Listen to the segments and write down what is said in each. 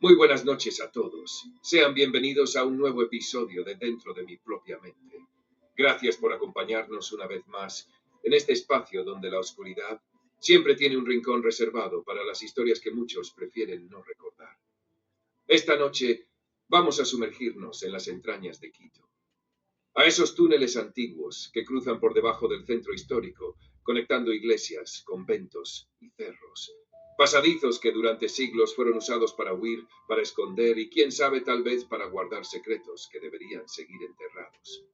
Muy buenas noches a todos. Sean bienvenidos a un nuevo episodio de Dentro de mi propia mente. Gracias por acompañarnos una vez más en este espacio donde la oscuridad siempre tiene un rincón reservado para las historias que muchos prefieren no recordar. Esta noche vamos a sumergirnos en las entrañas de Quito, a esos túneles antiguos que cruzan por debajo del centro histórico, conectando iglesias, conventos y cerros. Pasadizos que durante siglos fueron usados para huir, para esconder y quién sabe tal vez para guardar secretos que deberían seguir enterrados.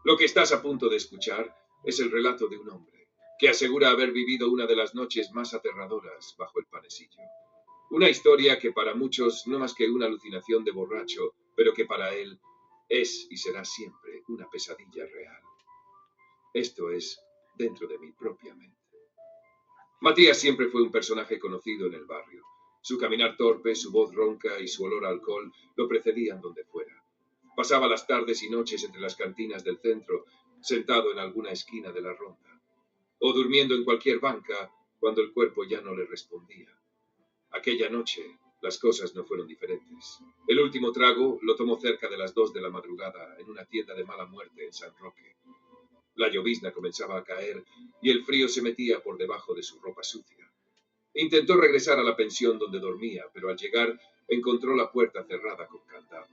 Lo que estás a punto de escuchar es el relato de un hombre que asegura haber vivido una de las noches más aterradoras bajo el panecillo. Una historia que para muchos no más que una alucinación de borracho, pero que para él es y será siempre una pesadilla real. Esto es Dentro de mi propia mente. Matías siempre fue un personaje conocido en el barrio. Su caminar torpe, su voz ronca y su olor a alcohol lo precedían donde fuera. Pasaba las tardes y noches entre las cantinas del centro, sentado en alguna esquina de la ronda, o durmiendo en cualquier banca cuando el cuerpo ya no le respondía. Aquella noche las cosas no fueron diferentes. El último trago lo tomó cerca de las 2 de la madrugada en una tienda de mala muerte en San Roque. La llovizna comenzaba a caer y el frío se metía por debajo de su ropa sucia. Intentó regresar a la pensión donde dormía, pero al llegar encontró la puerta cerrada con candado.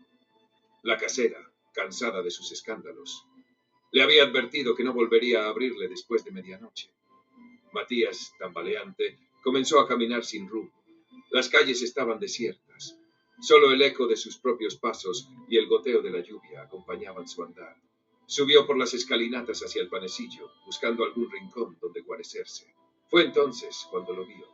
La casera, cansada de sus escándalos, le había advertido que no volvería a abrirle después de medianoche. Matías, tambaleante, comenzó a caminar sin rumbo. Las calles estaban desiertas. Solo el eco de sus propios pasos y el goteo de la lluvia acompañaban su andar. Subió por las escalinatas hacia el panecillo, buscando algún rincón donde guarecerse. Fue entonces cuando lo vio.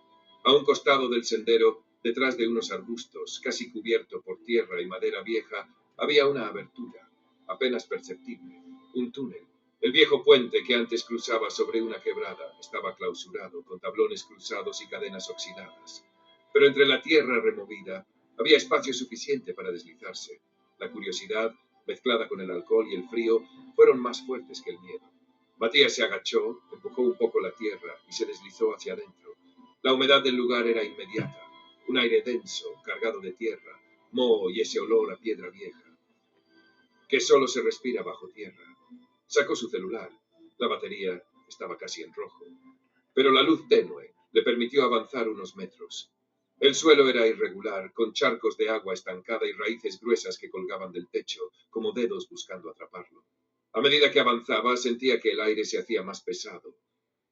A un costado del sendero, detrás de unos arbustos, casi cubierto por tierra y madera vieja, había una abertura, apenas perceptible, un túnel. El viejo puente que antes cruzaba sobre una quebrada estaba clausurado, con tablones cruzados y cadenas oxidadas. Pero entre la tierra removida había espacio suficiente para deslizarse. La curiosidad, mezclada con el alcohol y el frío, fueron más fuertes que el miedo. Matías se agachó, empujó un poco la tierra y se deslizó hacia adentro. La humedad del lugar era inmediata, un aire denso, cargado de tierra, moho y ese olor a piedra vieja, que solo se respira bajo tierra. Sacó su celular. La batería estaba casi en rojo, pero la luz tenue le permitió avanzar unos metros. El suelo era irregular, con charcos de agua estancada y raíces gruesas que colgaban del techo, como dedos buscando atraparlo. A medida que avanzaba, sentía que el aire se hacía más pesado.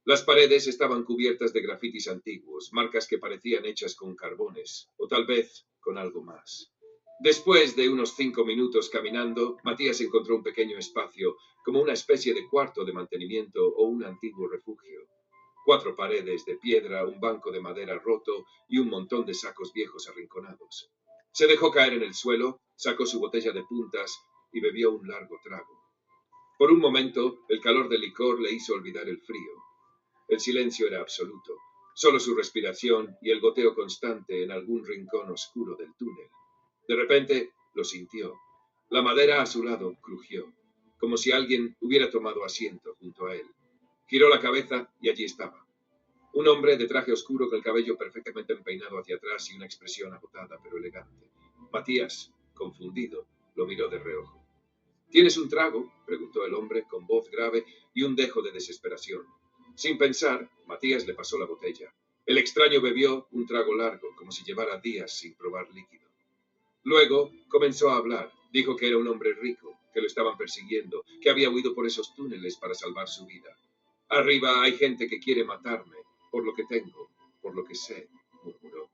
Las paredes estaban cubiertas de grafitis antiguos, marcas que parecían hechas con carbones, o tal vez con algo más. Después de unos 5 minutos caminando, Matías encontró un pequeño espacio, como una especie de cuarto de mantenimiento o un antiguo refugio. 4 paredes de piedra, un banco de madera roto y un montón de sacos viejos arrinconados. Se dejó caer en el suelo, sacó su botella de puntas y bebió un largo trago. Por un momento, el calor del licor le hizo olvidar el frío. El silencio era absoluto, solo su respiración y el goteo constante en algún rincón oscuro del túnel. De repente lo sintió. La madera a su lado crujió, como si alguien hubiera tomado asiento junto a él. Giró la cabeza y allí estaba. Un hombre de traje oscuro con el cabello perfectamente empeinado hacia atrás y una expresión agotada pero elegante. Matías, confundido, lo miró de reojo. ¿Tienes un trago?, preguntó el hombre con voz grave y un dejo de desesperación. Sin pensar, Matías le pasó la botella. El extraño bebió un trago largo, como si llevara días sin probar líquido. Luego comenzó a hablar. Dijo que era un hombre rico, que lo estaban persiguiendo, que había huido por esos túneles para salvar su vida. Arriba hay gente que quiere matarme, por lo que tengo, por lo que sé, murmuró.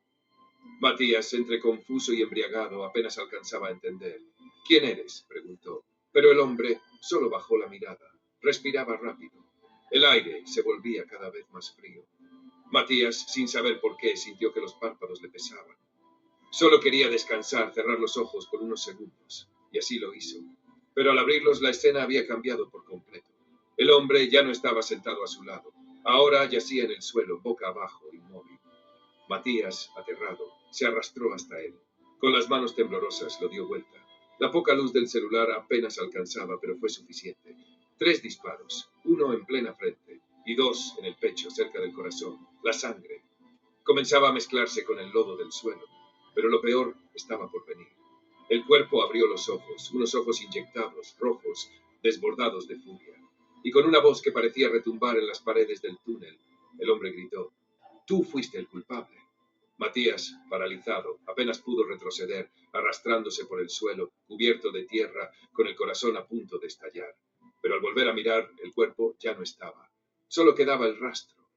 Matías, entre confuso y embriagado, apenas alcanzaba a entender. ¿Quién eres?, preguntó. Pero el hombre solo bajó la mirada. Respiraba rápido. El aire se volvía cada vez más frío. Matías, sin saber por qué, sintió que los párpados le pesaban. Solo quería descansar, cerrar los ojos por unos segundos, y así lo hizo. Pero al abrirlos la escena había cambiado por completo. El hombre ya no estaba sentado a su lado. Ahora yacía en el suelo, boca abajo, inmóvil. Matías, aterrado, se arrastró hasta él. Con las manos temblorosas lo dio vuelta. La poca luz del celular apenas alcanzaba, pero fue suficiente. 3 disparos, 1 en plena frente y 2 en el pecho, cerca del corazón. La sangre comenzaba a mezclarse con el lodo del suelo. Pero lo peor estaba por venir. El cuerpo abrió los ojos, unos ojos inyectados, rojos, desbordados de furia. Y con una voz que parecía retumbar en las paredes del túnel, el hombre gritó: «Tú fuiste el culpable». Matías, paralizado, apenas pudo retroceder, arrastrándose por el suelo, cubierto de tierra, con el corazón a punto de estallar. Pero al volver a mirar, el cuerpo ya no estaba. Solo quedaba el rastro,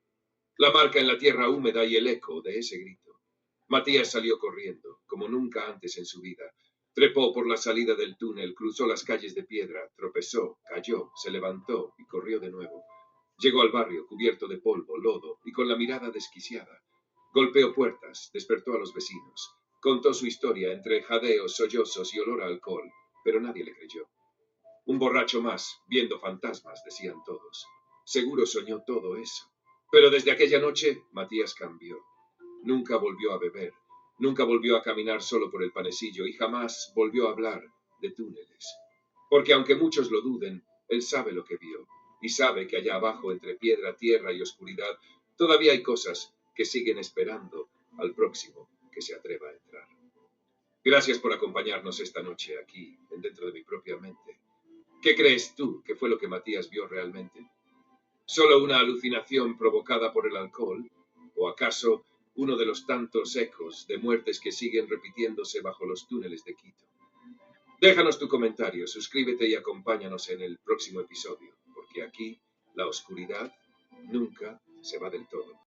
la marca en la tierra húmeda y el eco de ese grito. Matías salió corriendo, como nunca antes en su vida. Trepó por la salida del túnel, cruzó las calles de piedra, tropezó, cayó, se levantó y corrió de nuevo. Llegó al barrio, cubierto de polvo, lodo y con la mirada desquiciada. Golpeó puertas, despertó a los vecinos. Contó su historia entre jadeos, sollozos y olor a alcohol, pero nadie le creyó. Un borracho más, viendo fantasmas, decían todos. Seguro soñó todo eso. Pero desde aquella noche, Matías cambió. Nunca volvió a beber, nunca volvió a caminar solo por el panecillo y jamás volvió a hablar de túneles. Porque aunque muchos lo duden, él sabe lo que vio y sabe que allá abajo, entre piedra, tierra y oscuridad, todavía hay cosas que siguen esperando al próximo que se atreva a entrar. Gracias por acompañarnos esta noche aquí, dentro de mi propia mente. ¿Qué crees tú que fue lo que Matías vio realmente? ¿Solo una alucinación provocada por el alcohol? ¿O acaso uno de los tantos ecos de muertes que siguen repitiéndose bajo los túneles de Quito? Déjanos tu comentario, suscríbete y acompáñanos en el próximo episodio, porque aquí la oscuridad nunca se va del todo.